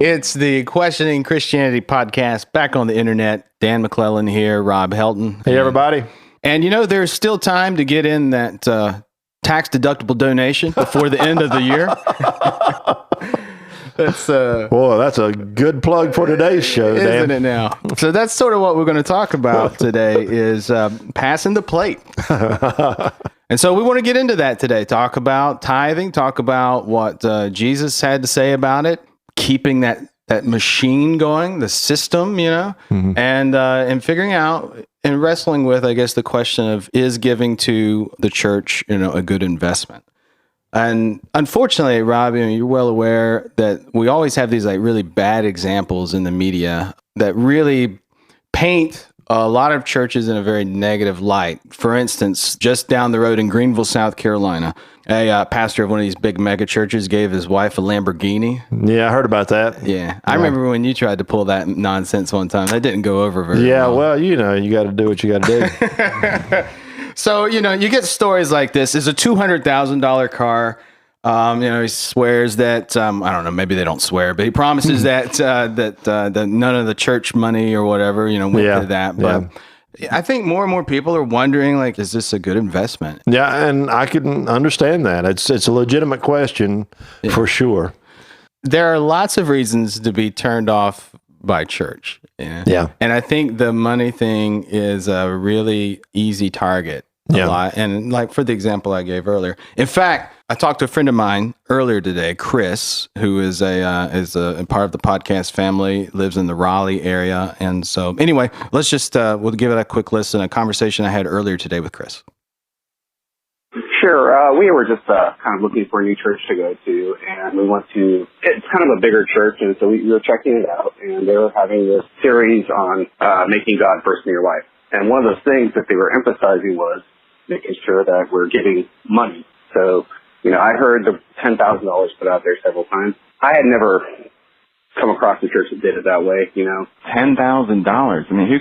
It's the Questioning Christianity podcast back on the internet. Dan McClellan here, Rob Helton. Hey, everybody. And there's still time to get in that tax-deductible donation before the end of the year. Boy, that's a good plug for today's show, Dan. Isn't it now? So that's sort of what we're going to talk about today is passing the plate. And so we want to get into that today. Talk about tithing, talk about what Jesus had to say about it, keeping that machine going, the system, and figuring out and wrestling with, I guess, the question of, is giving to the church, a good investment? And unfortunately, Rob, you're well aware that we always have these really bad examples in the media that really paint a lot of churches in a very negative light. For instance, just down the road in Greenville, South Carolina, a pastor of one of these big mega churches gave his wife a Lamborghini. Yeah, I heard about that. Yeah. I remember when you tried to pull that nonsense one time. That didn't go over very well. Well, you got to do what you got to do. So, you get stories like this. It's a $200,000 car. He swears that, I don't know, maybe they don't swear, but he promises that none of the church money or whatever, went to that. But I think more and more people are wondering, is this a good investment? Yeah, and I can understand that. It's a legitimate question for sure. There are lots of reasons to be turned off by church. Yeah. And I think the money thing is a really easy target. A lot. And for the example I gave earlier. In fact, I talked to a friend of mine earlier today, Chris, who is a part of the podcast family, lives in the Raleigh area. And so anyway, let's just, we'll give it a quick listen, a conversation I had earlier today with Chris. Sure. We were just kind of looking for a new church to go to, and we went to, it's kind of a bigger church, and so we were checking it out, and they were having this series on making God first in your life. And one of those things that they were emphasizing was making sure that we're giving money. So, I heard the $10,000 put out there several times. I had never come across a church that did it that way, $10,000. I mean, who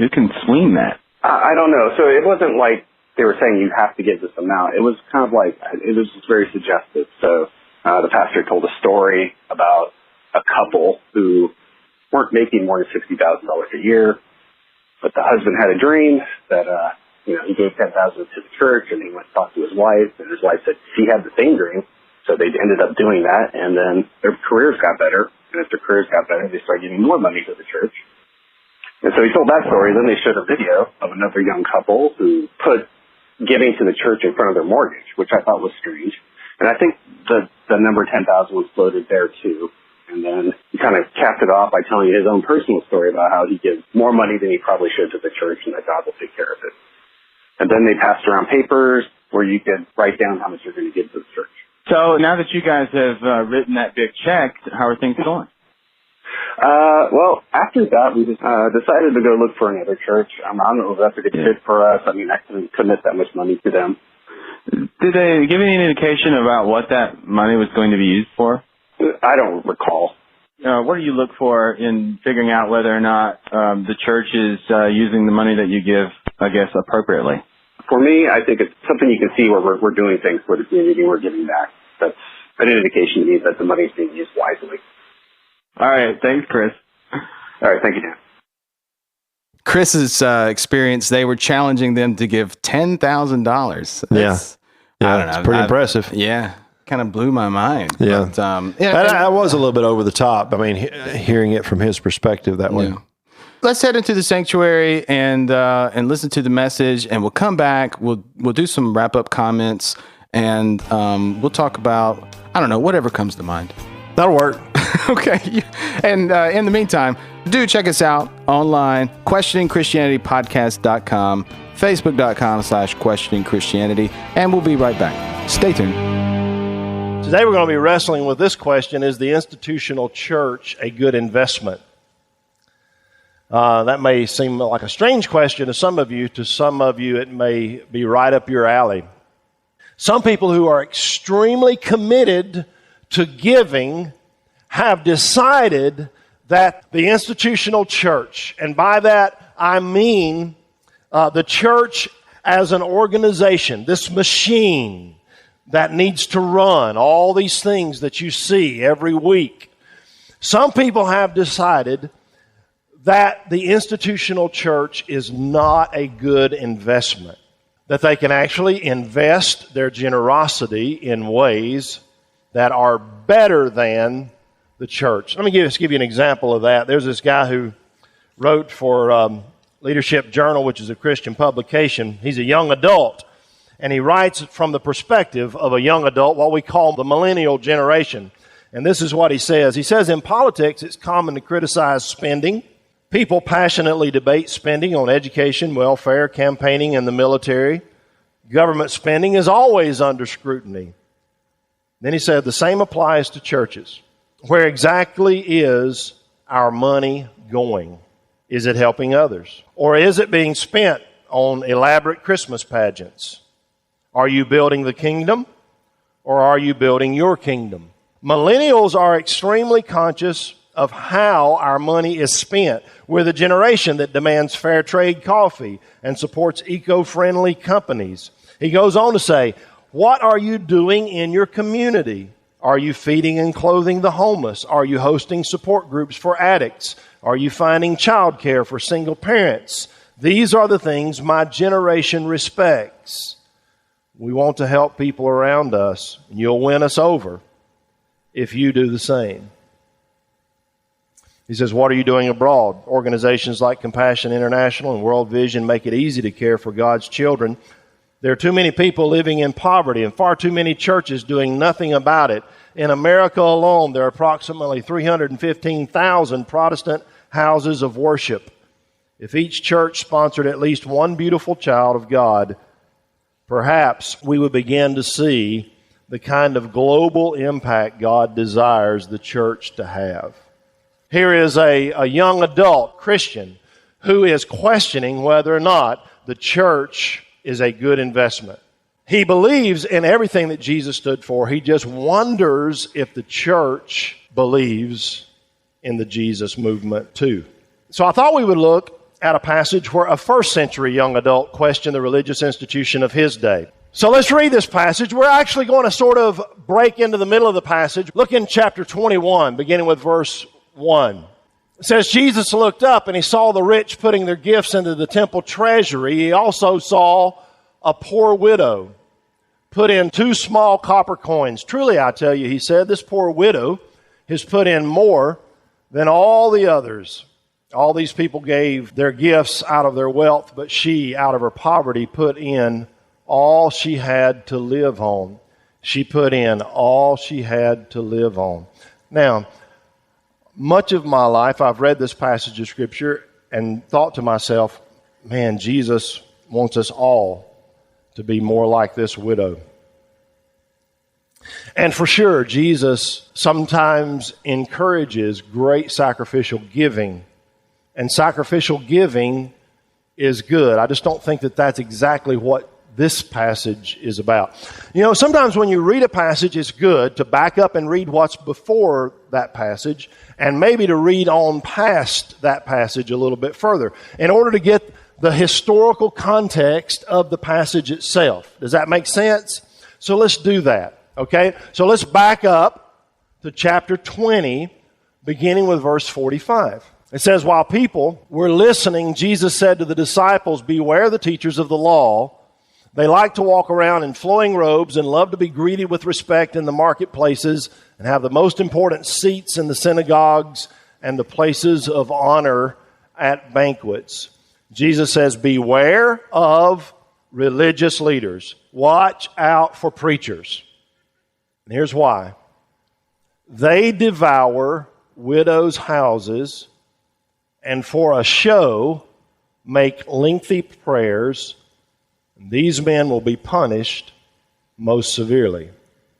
can swing that? I don't know. So it wasn't like they were saying you have to give this amount. It was kind of it was just very suggestive. So the pastor told a story about a couple who weren't making more than $60,000 a year, but the husband had a dream that, he gave $10,000 to the church, and he went and talked to his wife, and his wife said she had the same dream, so they ended up doing that, and then their careers got better, and as their careers got better, they started giving more money to the church. And so he told that story, then they showed a video of another young couple who put giving to the church in front of their mortgage, which I thought was strange. And I think the number 10,000 was floated there too. And then he kind of capped it off by telling his own personal story about how he gives more money than he probably should to the church, and that God will take care of it. And then they passed around papers where you could write down how much you're going to give to the church. So now that you guys have written that big check, how are things going? Well, after that, we just decided to go look for another church. I don't know if that's a good fit for us. I mean, I couldn't commit that much money to them. Did they give any indication about what that money was going to be used for? I don't recall. What do you look for in figuring out whether or not the church is using the money that you give, I guess, appropriately? For me, I think it's something you can see where we're doing things for the community, we're giving back. That's an indication to me that the money is being used wisely. All right. Thanks, Chris. All right. Thank you, Dan. Chris's experience, they were challenging them to give $10,000. I don't know. It's pretty impressive. Yeah. Kind of blew my mind. Yeah. But, I was a little bit over the top. I mean, hearing it from his perspective that way. Yeah. Let's head into the sanctuary and listen to the message, and we'll come back. We'll do some wrap-up comments, and we'll talk about, I don't know, whatever comes to mind. That'll work. Okay. And in the meantime, do check us out online, questioningchristianitypodcast.com, facebook.com/questioningchristianity, and we'll be right back. Stay tuned. Today we're going to be wrestling with this question: is the institutional church a good investment? That may seem like a strange question to some of you. To some of you, it may be right up your alley. Some people who are extremely committed to giving have decided that the institutional church, and by that I mean the church as an organization, this machine that needs to run all these things that you see every week. Some people have decided that the institutional church is not a good investment, that they can actually invest their generosity in ways that are better than the church. Let me give you an example of that. There's this guy who wrote for Leadership Journal, which is a Christian publication. He's a young adult, and he writes from the perspective of a young adult, what we call the millennial generation. And this is what he says. He says, in politics, it's common to criticize spending. People passionately debate spending on education, welfare, campaigning, and the military. Government spending is always under scrutiny. Then he said, the same applies to churches. Where exactly is our money going? Is it helping others? Or is it being spent on elaborate Christmas pageants? Are you building the kingdom, or are you building your kingdom? Millennials are extremely conscious of how our money is spent. We're the generation that demands fair trade coffee and supports eco-friendly companies. He goes on to say, what are you doing in your community? Are you feeding and clothing the homeless? Are you hosting support groups for addicts? Are you finding child care for single parents? These are the things my generation respects. We want to help people around us, and you'll win us over if you do the same. He says, what are you doing abroad? Organizations like Compassion International and World Vision make it easy to care for God's children. There are too many people living in poverty and far too many churches doing nothing about it. In America alone, there are approximately 315,000 Protestant houses of worship. If each church sponsored at least one beautiful child of God, perhaps we would begin to see the kind of global impact God desires the church to have. Here is a young adult Christian who is questioning whether or not the church is a good investment. He believes in everything that Jesus stood for. He just wonders if the church believes in the Jesus movement too. So I thought we would look at a passage where a first century young adult questioned the religious institution of his day. So let's read this passage. We're actually going to sort of break into the middle of the passage. Look in chapter 21, beginning with verse 1. It says, Jesus looked up and he saw the rich putting their gifts into the temple treasury. He also saw a poor widow put in 2 small copper coins. Truly, I tell you, he said, this poor widow has put in more than all the others. All these people gave their gifts out of their wealth, but she, out of her poverty, put in all she had to live on. She put in all she had to live on. Now, much of my life, I've read this passage of Scripture and thought to myself, man, Jesus wants us all to be more like this widow. And for sure, Jesus sometimes encourages great sacrificial giving. And sacrificial giving is good. I just don't think that that's exactly what this passage is about. You know, sometimes when you read a passage, it's good to back up and read what's before that passage and maybe to read on past that passage a little bit further in order to get the historical context of the passage itself. Does that make sense? So let's do that, okay? So let's back up to chapter 20, beginning with verse 45. It says, while people were listening, Jesus said to the disciples, beware the teachers of the law. They like to walk around in flowing robes and love to be greeted with respect in the marketplaces and have the most important seats in the synagogues and the places of honor at banquets. Jesus says, beware of religious leaders. Watch out for preachers. And here's why. They devour widows' houses and for a show make lengthy prayers. These men will be punished most severely.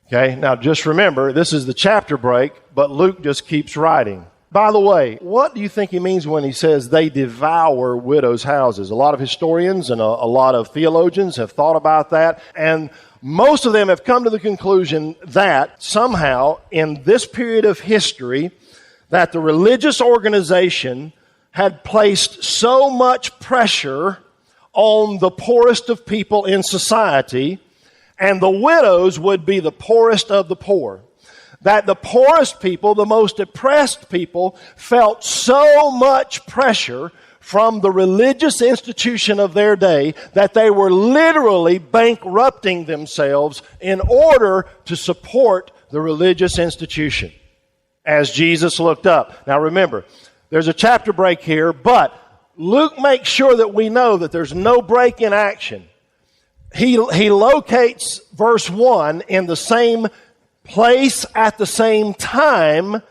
Okay, now just remember, this is the chapter break, but Luke just keeps writing. By the way, what do you think he means when he says they devour widows' houses? A lot of historians and a lot of theologians have thought about that, and most of them have come to the conclusion that somehow in this period of history that the religious organization had placed so much pressure on the poorest of people in society, and the widows would be the poorest of the poor. that the poorest people, the most oppressed people, felt so much pressure from the religious institution of their day that they were literally bankrupting themselves in order to support the religious institution. As Jesus looked up. Now remember, there's a chapter break here, but Luke makes sure that we know that there's no break in action. He locates verse 1 in the same place at the same time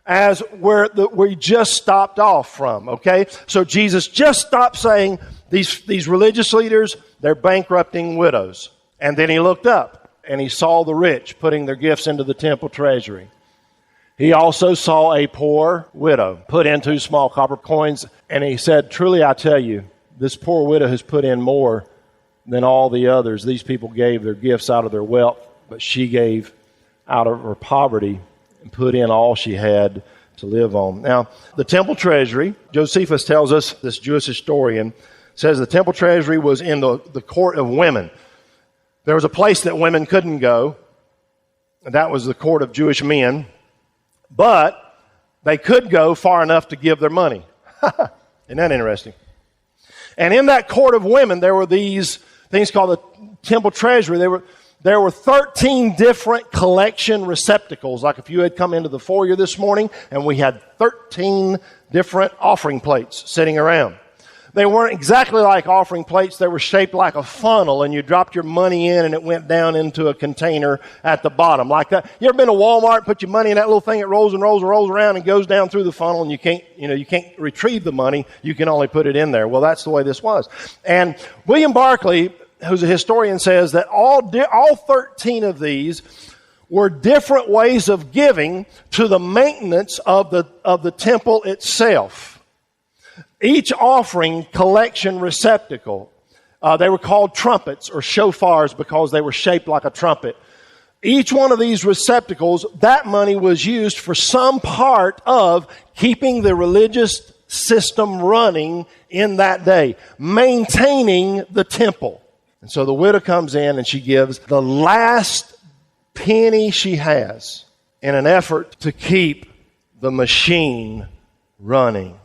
as where we just stopped off from, okay? So Jesus just stopped saying these religious leaders, they're bankrupting widows. And then he looked up and he saw the rich putting their gifts into the temple treasury. He also saw a poor widow put in 2 small copper coins, and he said, truly I tell you, this poor widow has put in more than all the others. These people gave their gifts out of their wealth, but she gave out of her poverty and put in all she had to live on. Now, the temple treasury, Josephus tells us, this Jewish historian, says the temple treasury was in the court of women. There was a place that women couldn't go, and that was the court of Jewish men, but they could go far enough to give their money. Isn't that interesting? And in that court of women, there were these things called the temple treasury. There were 13 different collection receptacles. Like if you had come into the foyer this morning and we had 13 different offering plates sitting around. They weren't exactly like offering plates. They were shaped like a funnel, and you dropped your money in and it went down into a container at the bottom like that. You ever been to Walmart, put your money in that little thing, it rolls and rolls and rolls around and goes down through the funnel, and you can't retrieve the money. You can only put it in there. Well, that's the way this was. And William Barclay, who's a historian, says that all 13 of these were different ways of giving to the maintenance of the temple itself. Each offering collection receptacle, they were called trumpets or shofars because they were shaped like a trumpet. Each one of these receptacles, that money was used for some part of keeping the religious system running in that day, maintaining the temple. And so the widow comes in and she gives the last penny she has in an effort to keep the machine running.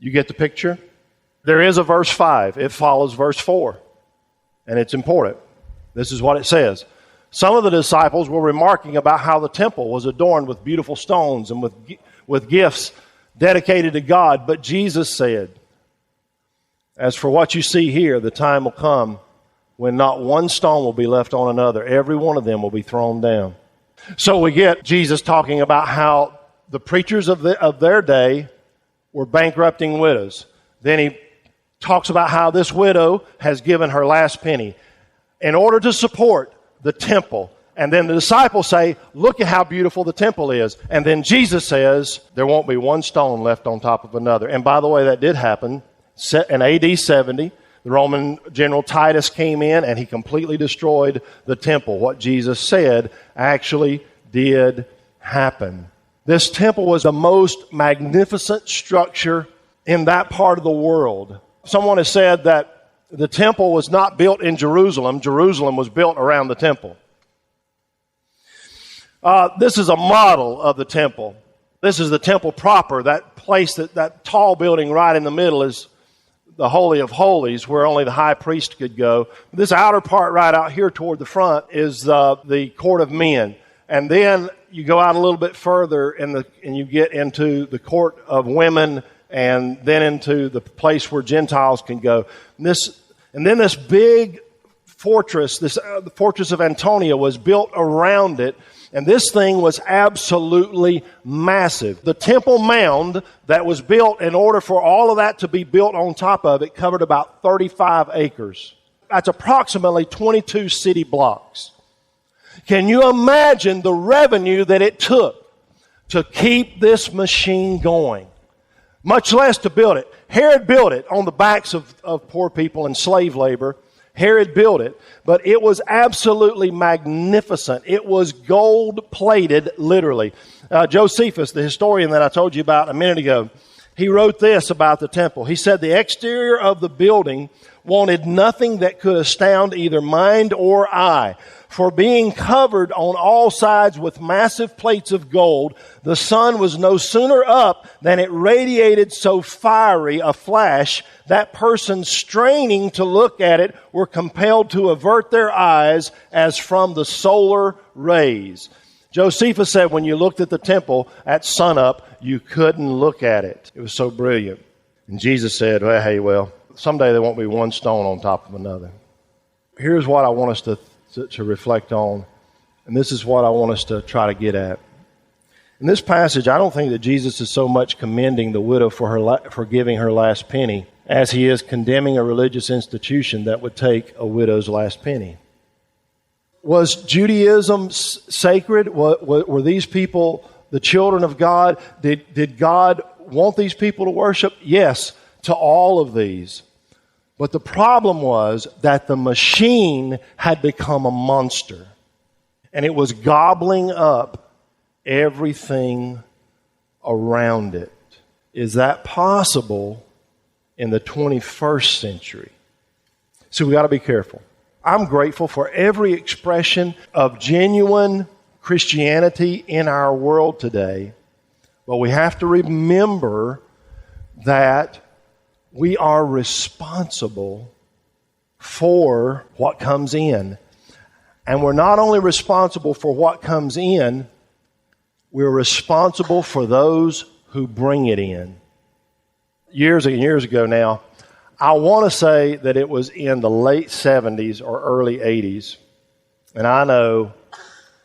You get the picture? There is a verse 5. It follows verse 4. And it's important. This is what it says. Some of the disciples were remarking about how the temple was adorned with beautiful stones and with gifts dedicated to God. But Jesus said, as for what you see here, the time will come when not one stone will be left on another. Every one of them will be thrown down. So we get Jesus talking about how the preachers of their day were bankrupting widows. Then he talks about how this widow has given her last penny in order to support the temple. And then the disciples say, look at how beautiful the temple is. And then Jesus says, there won't be one stone left on top of another. And by the way, that did happen. In AD 70, the Roman general Titus came in and he completely destroyed the temple. What Jesus said actually did happen. This temple was the most magnificent structure in that part of the world. Someone has said that the temple was not built in Jerusalem. Jerusalem was built around the temple. This is a model of the temple. This is the temple proper. That place, that tall building right in the middle is the Holy of Holies, where only the high priest could go. This outer part right out here toward the front is the court of men. And then you go out a little bit further and you get into the court of women, and then into the place where Gentiles can go. And then this big fortress, the fortress of Antonia, was built around it. And this thing was absolutely massive. The temple mound that was built in order for all of that to be built on top of it covered about 35 acres. That's approximately 22 city blocks. Can you imagine the revenue that it took to keep this machine going? Much less to build it. Herod built it on the backs of poor people and slave labor. Herod built it, but it was absolutely magnificent. It was gold-plated, literally. Josephus, the historian that I told you about a minute ago, He wrote this about the temple. He said, the exterior of the building wanted nothing that could astound either mind or eye. For being covered on all sides with massive plates of gold, the sun was no sooner up than it radiated so fiery a flash that persons straining to look at it were compelled to avert their eyes as from the solar rays. Josephus said when you looked at the temple at sunup, you couldn't look at it. It was so brilliant. And Jesus said, well, someday there won't be one stone on top of another. Here's what I want us to reflect on, and this is what I want us to try to get at. In this passage, I don't think that Jesus is so much commending the widow for giving her last penny as he is condemning a religious institution that would take a widow's last penny. Was Judaism sacred? Were these people the children of God? Did God want these people to worship? Yes, to all of these. But the problem was that the machine had become a monster, and it was gobbling up everything around it. Is that possible in the 21st century? So we got to be careful. I'm grateful for every expression of genuine Christianity in our world today, but we have to remember that we are responsible for what comes in. And we're not only responsible for what comes in, we're responsible for those who bring it in. Years and years ago now, I want to say that it was in the late 70s or early 80s. And I know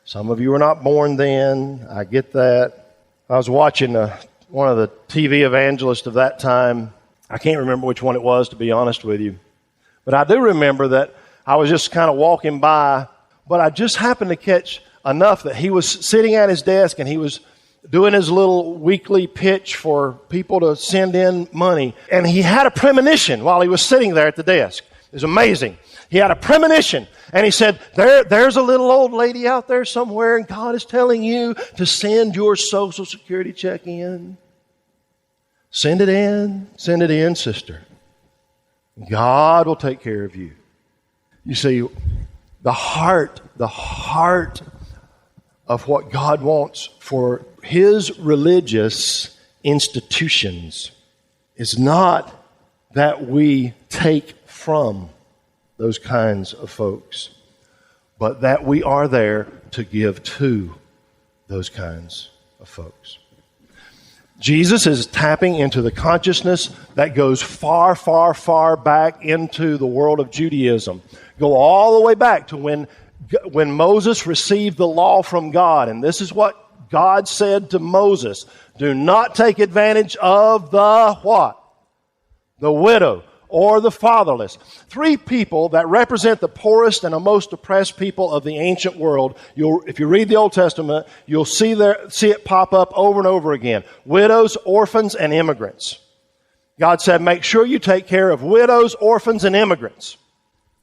some of you were not born then. I get that. I was watching one of the TV evangelists of that time. I can't remember which one it was, to be honest with you. But I do remember that I was just kind of walking by, but I just happened to catch enough that he was sitting at his desk and he was doing his little weekly pitch for people to send in money. And he had a premonition while he was sitting there at the desk. It was amazing. He had a premonition. And he said, there's a little old lady out there somewhere, and God is telling you to send your Social Security check in. Send it in, sister. God will take care of you. You see, the heart of what God wants for His religious institutions is not that we take from those kinds of folks, but that we are there to give to those kinds of folks. Jesus is tapping into the consciousness that goes far, far, far back into the world of Judaism. Go all the way back to when Moses received the law from God. And this is what God said to Moses. Do not take advantage of the what? The widow or the fatherless. Three people that represent the poorest and the most oppressed people of the ancient world. If you read the Old Testament, you'll see it pop up over and over again. Widows, orphans, and immigrants. God said, make sure you take care of widows, orphans, and immigrants.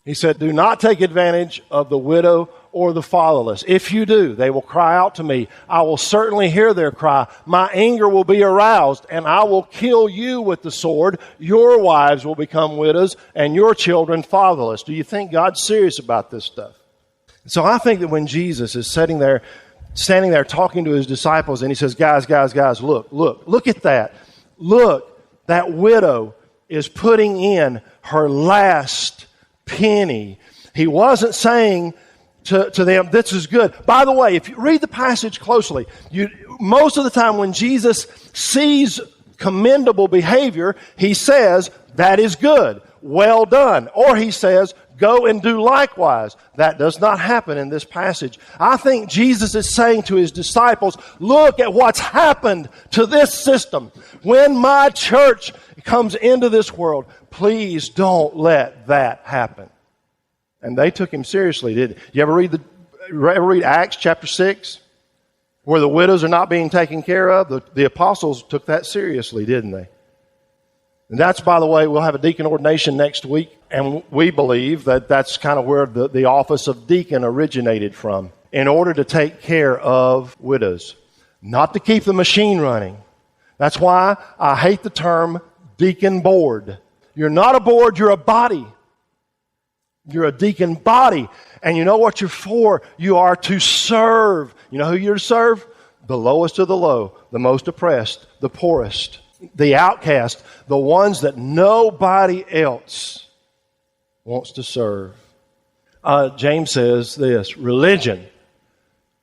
He said, do not take advantage of the widow or the fatherless. If you do, they will cry out to me. I will certainly hear their cry. My anger will be aroused, and I will kill you with the sword. Your wives will become widows, and your children fatherless. Do you think God's serious about this stuff? So I think that when Jesus is standing there talking to his disciples, and he says, guys, look at that. Look, that widow is putting in her last penny. He wasn't saying to them, this is good. By the way, if you read the passage closely, most of the time when Jesus sees commendable behavior, he says, that is good, well done. Or he says, go and do likewise. That does not happen in this passage. I think Jesus is saying to his disciples, look at what's happened to this system. When my church comes into this world, please don't let that happen. And they took him seriously, didn't they? You ever read Acts chapter 6? Where the widows are not being taken care of? The apostles took that seriously, didn't they? And that's, by the way, we'll have a deacon ordination next week. And we believe that that's kind of where the office of deacon originated from. In order to take care of widows. Not to keep the machine running. That's why I hate the term deacon board. You're not a board, you're a body. You're a deacon body. And you know what you're for? You are to serve. You know who you're to serve? The lowest of the low, the most oppressed, the poorest, the outcast, the ones that nobody else wants to serve. James says this, religion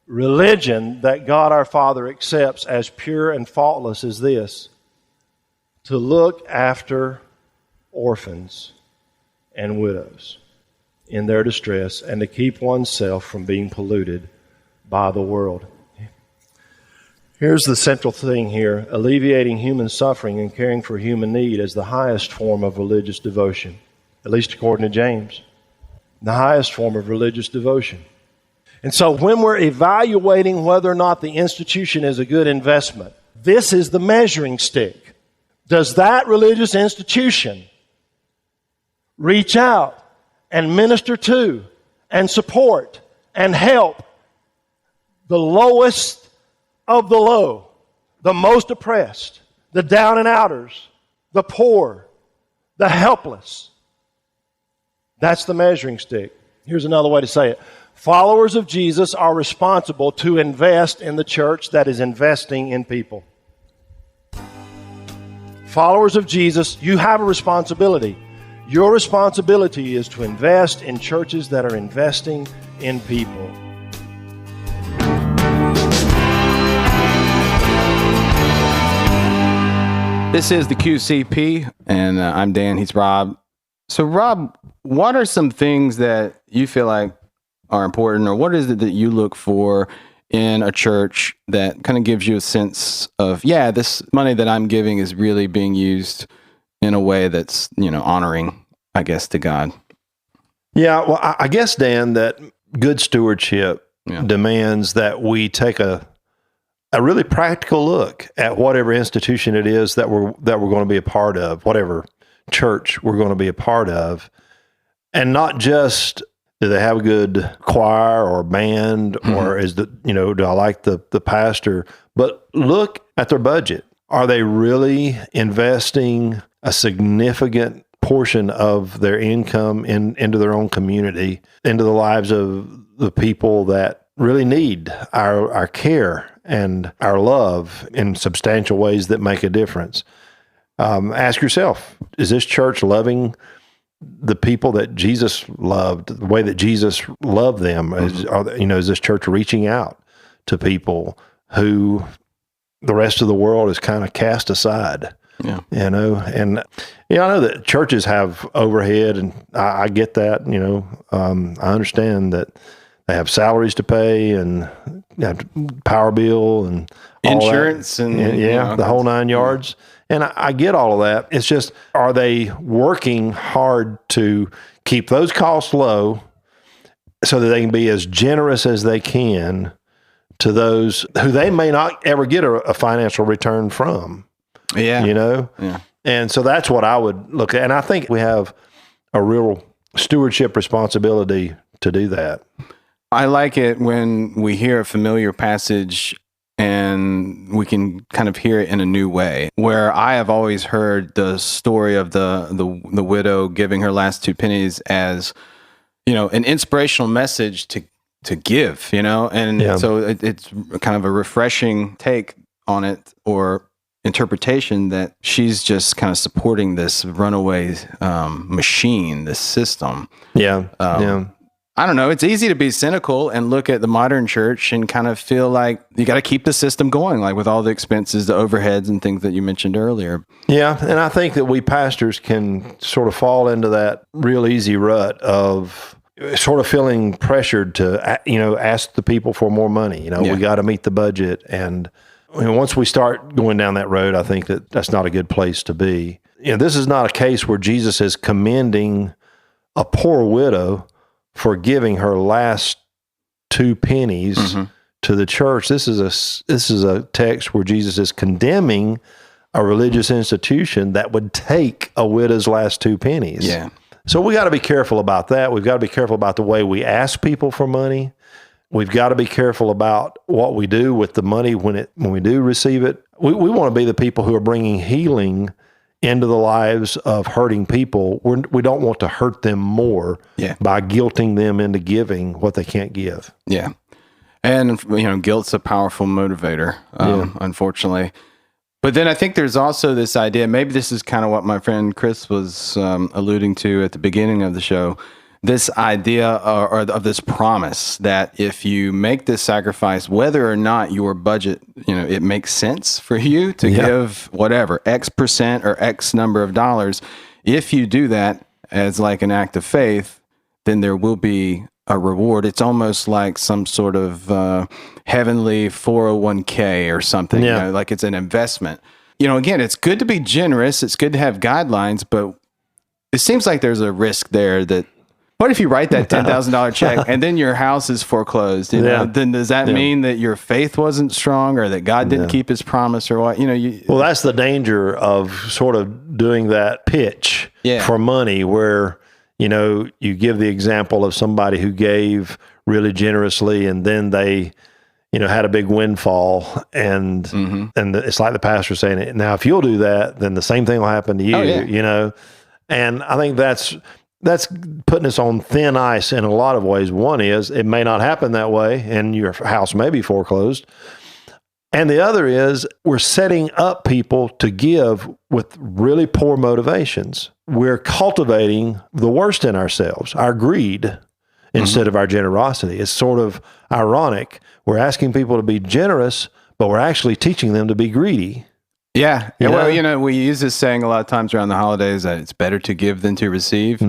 that God our Father accepts as pure and faultless is this, to look after orphans and widows in their distress and to keep oneself from being polluted by the world. Here's the central thing here. Alleviating human suffering and caring for human need is the highest form of religious devotion, at least according to James. The highest form of religious devotion. And so when we're evaluating whether or not the institution is a good investment, this is the measuring stick. Does that religious institution reach out and minister to and support and help the lowest of the low, the most oppressed, the down and outers, the poor, the helpless? That's the measuring stick. Here's another way to say it. Followers of Jesus are responsible to invest in the church that is investing in people. Followers of Jesus, you have a responsibility. Your responsibility is to invest in churches that are investing in people. This is the QCP, and I'm Dan. He's Rob. So, Rob, what are some things that you feel like are important, or what is it that you look for in a church that kind of gives you a sense of, yeah, this money that I'm giving is really being used in a way that's, honoring, I guess, to God? Yeah, well, I guess, Dan, that good stewardship demands that we take a really practical look at whatever institution it is that we're going to be a part of, whatever church we're going to be a part of, and not just do they have a good choir or band, or is do I like the pastor, but look at their budget. Are they really investing a significant portion of their income into their own community, into the lives of the people that really need our care and our love in substantial ways that make a difference? Ask yourself, is this church loving the people that Jesus loved, the way that Jesus loved them? Is this church reaching out to people who the rest of the world is kind of cast aside? Yeah. I know that churches have overhead, and I get that, I understand that they have salaries to pay and power bill and insurance and the whole 9 yards. And I get all of that. It's just, are they working hard to keep those costs low so that they can be as generous as they can to those who they may not ever get a financial return from? Yeah. Yeah. And so that's what I would look at. And I think we have a real stewardship responsibility to do that. I like it when we hear a familiar passage and we can kind of hear it in a new way, where I have always heard the story of the widow giving her last 2 pennies as, an inspirational message to give, and so it's kind of a refreshing take on it, or interpretation that she's just kind of supporting this runaway machine, this system. I don't know. It's easy to be cynical and look at the modern church and kind of feel like you got to keep the system going, like with all the expenses, the overheads and things that you mentioned earlier. Yeah. And I think that we pastors can sort of fall into that real easy rut of sort of feeling pressured to, ask the people for more money. We got to meet the budget. And once we start going down that road, I think that that's not a good place to be. This is not a case where Jesus is commending a poor widow for giving her last 2 pennies to the church. This is a text where Jesus is condemning a religious institution that would take a widow's last 2 pennies. Yeah. So we got to be careful about that. We've got to be careful about the way we ask people for money. We've got to be careful about what we do with the money when we do receive it. We want to be the people who are bringing healing into the lives of hurting people. We don't want to hurt them more by guilting them into giving what they can't give. Yeah. And, guilt's a powerful motivator, unfortunately. But then I think there's also this idea, maybe this is kind of what my friend Chris was alluding to at the beginning of the show, this idea or of this promise that if you make this sacrifice, whether or not your budget, it makes sense for you to give whatever, X percent or X number of dollars, if you do that as like an act of faith, then there will be a reward. It's almost like some sort of heavenly 401k or something, like it's an investment. Again, it's good to be generous. It's good to have guidelines, but it seems like there's a risk there that, what if you write that $10,000 check and then your house is foreclosed? Then does that mean that your faith wasn't strong or that God didn't keep his promise or what? Well, that's the danger of sort of doing that pitch for money where, you give the example of somebody who gave really generously and then they, had a big windfall and it's like the pastor saying, now, if you'll do that, then the same thing will happen to you, And I think that's putting us on thin ice in a lot of ways. One is it may not happen that way and your house may be foreclosed. And the other is we're setting up people to give with really poor motivations. We're cultivating the worst in ourselves, our greed, instead of our generosity. It's sort of ironic. We're asking people to be generous, but we're actually teaching them to be greedy. Yeah. Well, we use this saying a lot of times around the holidays that it's better to give than to receive.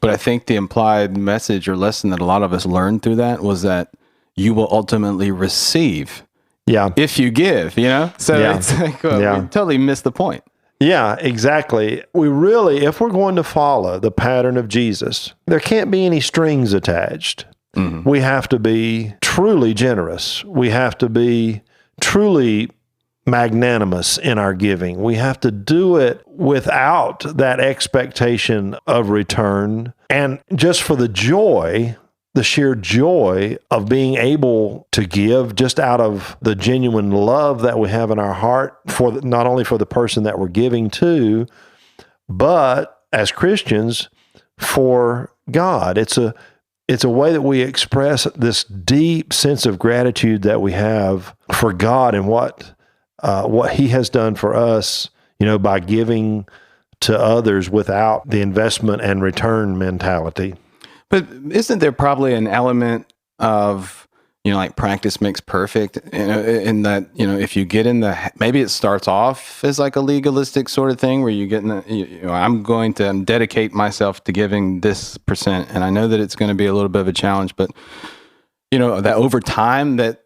But I think the implied message or lesson that a lot of us learned through that was that you will ultimately receive if you give, So it's like, we totally missed the point. Yeah, exactly. We really, if we're going to follow the pattern of Jesus, there can't be any strings attached. We have to be truly generous. We have to be truly magnanimous in our giving. We have to do it without that expectation of return and just for the joy, the sheer joy of being able to give just out of the genuine love that we have in our heart for not only for the person that we're giving to, but as Christians for God. It's a way that we express this deep sense of gratitude that we have for God and what he has done for us, by giving to others without the investment and return mentality. But isn't there probably an element of, like practice makes perfect, in that, if you get in maybe it starts off as like a legalistic sort of thing where you get in I'm going to dedicate myself to giving this percent. And I know that it's going to be a little bit of a challenge, but, that over time that,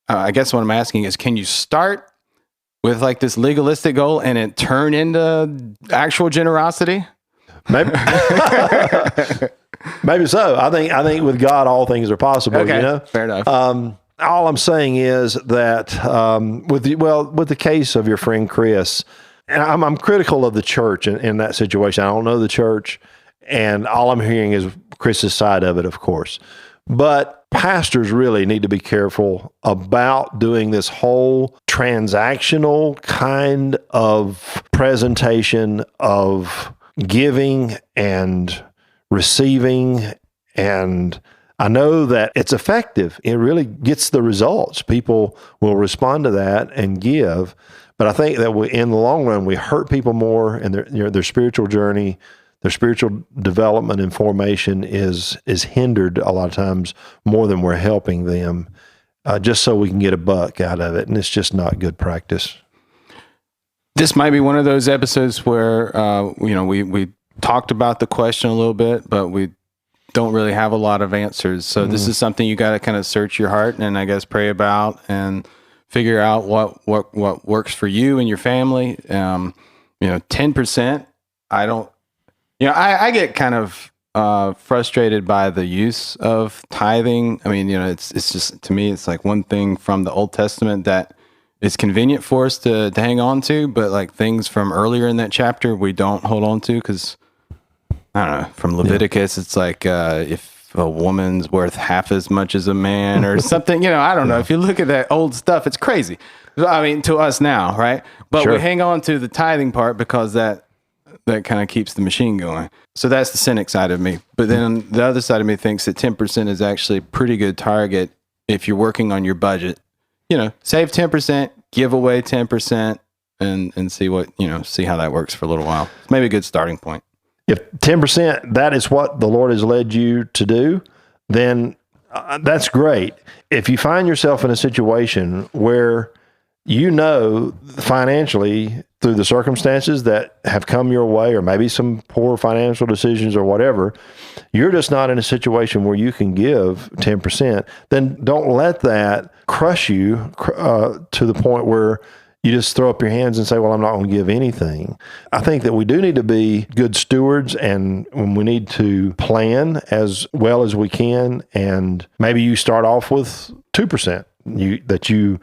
I guess what I'm asking is, can you start with like this legalistic goal and it turn into actual generosity? Maybe. Maybe so. I think with God, all things are possible. Okay, fair enough. All I'm saying is that with the case of your friend Chris, and I'm critical of the church in that situation. I don't know the church, and all I'm hearing is Chris's side of it, of course. But pastors really need to be careful about doing this whole transactional kind of presentation of giving and receiving, and I know that it's effective. It really gets the results. People will respond to that and give, but I think that in the long run, we hurt people more, and their spiritual journey, their spiritual development and formation is hindered a lot of times more than we're helping them, just so we can get a buck out of it, and it's just not good practice. This might be one of those episodes where we talked about the question a little bit, but we don't really have a lot of answers. So this is something you got to kind of search your heart and I guess pray about and figure out what works for you and your family. 10%. I get kind of frustrated by the use of tithing. I mean, it's just, to me, it's like one thing from the Old Testament that is convenient for us to hang on to, but like things from earlier in that chapter, we don't hold on to because, I don't know, from Leviticus, it's like if a woman's worth half as much as a man or something. I don't know. If you look at that old stuff, it's crazy. I mean, to us now, right? But we hang on to the tithing part because that kind of keeps the machine going. So that's the cynic side of me. But then the other side of me thinks that 10% is actually a pretty good target if you're working on your budget. Save 10%, give away 10%, and see what, see how that works for a little while. It's maybe a good starting point. If 10%, that is what the Lord has led you to do, then that's great. If you find yourself in a situation where financially through the circumstances that have come your way, or maybe some poor financial decisions or whatever, you're just not in a situation where you can give 10%, then don't let that crush you to the point where you just throw up your hands and say, well, I'm not going to give anything. I think that we do need to be good stewards, and we need to plan as well as we can. And maybe you start off with 2% that you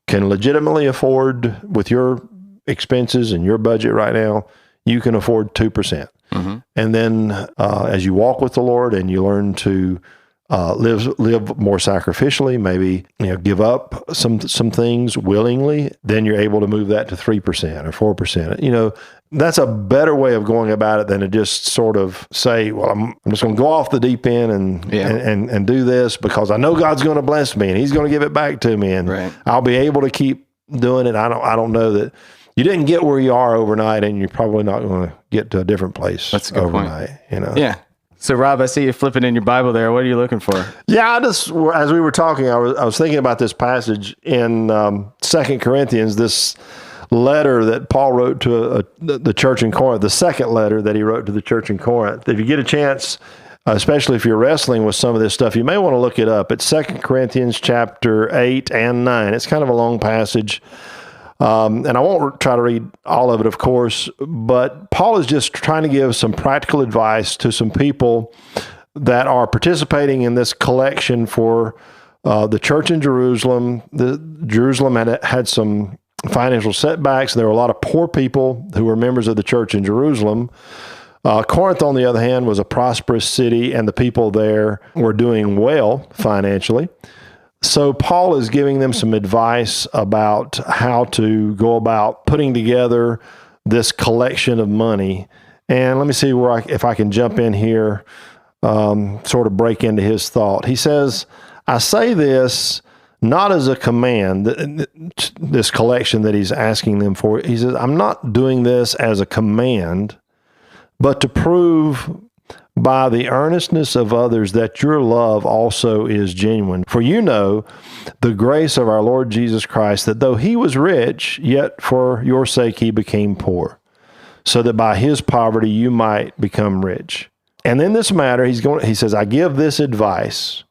can legitimately afford with your expenses and your budget right now. You can afford 2%. Mm-hmm. And then as you walk with the Lord and you learn to live more sacrificially, maybe give up some things willingly, then you're able to move that to 3% or 4%. That's a better way of going about it than to just sort of say, well, I'm just going to go off the deep end and do this because I know God's going to bless me and He's going to give it back to me, and I'll be able to keep doing it. I don't know that you didn't get where you are overnight, and you're probably not going to get to a different place overnight. Yeah. So, Rob, I see you flipping in your Bible there. What are you looking for? Yeah, as we were talking, I was thinking about this passage in 2 Corinthians, this letter that Paul wrote to the church in Corinth, the second letter that he wrote to the church in Corinth. If you get a chance, especially if you're wrestling with some of this stuff, you may want to look it up. It's 2 Corinthians chapter 8 and 9. It's kind of a long passage. And I won't try to read all of it, of course, but Paul is just trying to give some practical advice to some people that are participating in this collection for the church in Jerusalem. Jerusalem had some financial setbacks. There were a lot of poor people who were members of the church in Jerusalem. Corinth, on the other hand, was a prosperous city, and the people there were doing well financially. So Paul is giving them some advice about how to go about putting together this collection of money. And let me see if I can jump in here, sort of break into his thought. He says, I say this not as a command, this collection that he's asking them for. He says, I'm not doing this as a command, but to prove by the earnestness of others that your love also is genuine. For you know the grace of our Lord Jesus Christ, that though He was rich, yet for your sake He became poor, so that by His poverty you might become rich. And in this matter, he says, I give this advice.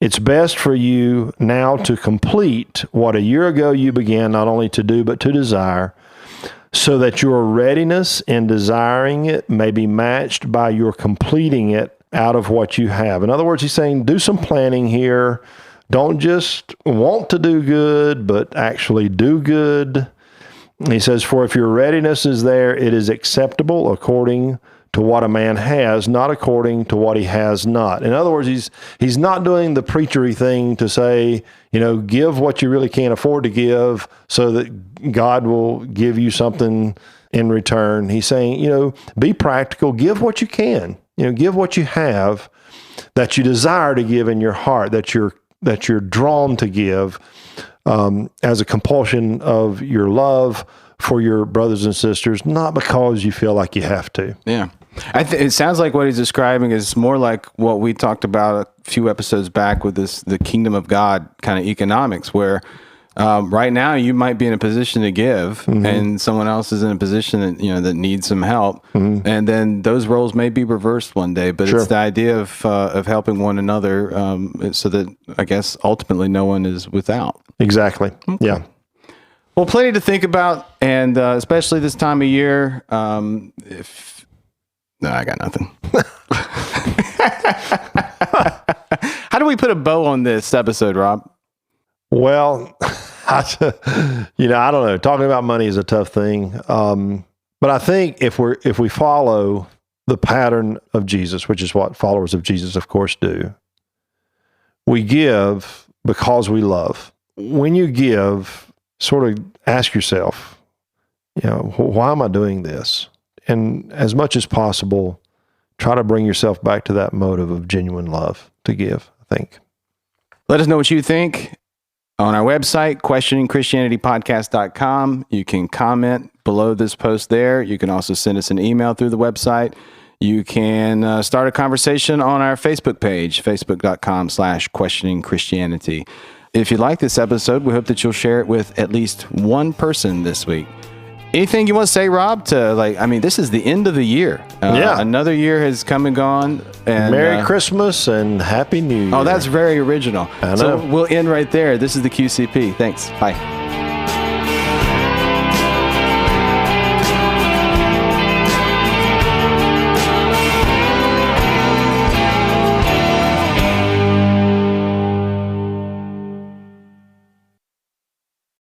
It's best for you now to complete what a year ago you began not only to do, but to desire, so that your readiness in desiring it may be matched by your completing it out of what you have. In other words, he's saying, do some planning here. Don't just want to do good, but actually do good. He says, for if your readiness is there, it is acceptable according to what a man has, not according to what he has not. In other words, he's not doing the preachery thing to say, give what you really can't afford to give so that God will give you something in return. He's saying, be practical, give what you can, give what you have that you desire to give in your heart, that you're drawn to give as a compulsion of your love for your brothers and sisters, not because you feel like you have to. Yeah. It sounds like what he's describing is more like what we talked about a few episodes back with the kingdom of God kind of economics, where right now you might be in a position to give, mm-hmm. and someone else is in a position that that needs some help, mm-hmm. and then those roles may be reversed one day. But It's the idea of helping one another, so that I guess ultimately no one is without. Exactly. Okay. Yeah. Well, plenty to think about, and especially this time of year. No, I got nothing. How do we put a bow on this episode, Rob? Well, I don't know. Talking about money is a tough thing. But I think if we follow the pattern of Jesus, which is what followers of Jesus, of course, do. We give because we love. When you give, sort of ask yourself, why am I doing this? And as much as possible, try to bring yourself back to that motive of genuine love to give, I think. Let us know what you think on our website, questioningchristianitypodcast.com. You can comment below this post there. You can also send us an email through the website. You can start a conversation on our Facebook page, facebook.com/questioningchristianity. If you like this episode, we hope that you'll share it with at least one person this week. Anything you want to say, Rob, this is the end of the year. Another year has come and gone. And Merry Christmas and Happy New Year. Oh, that's very original. I know. So we'll end right there. This is the QCP. Thanks. Bye.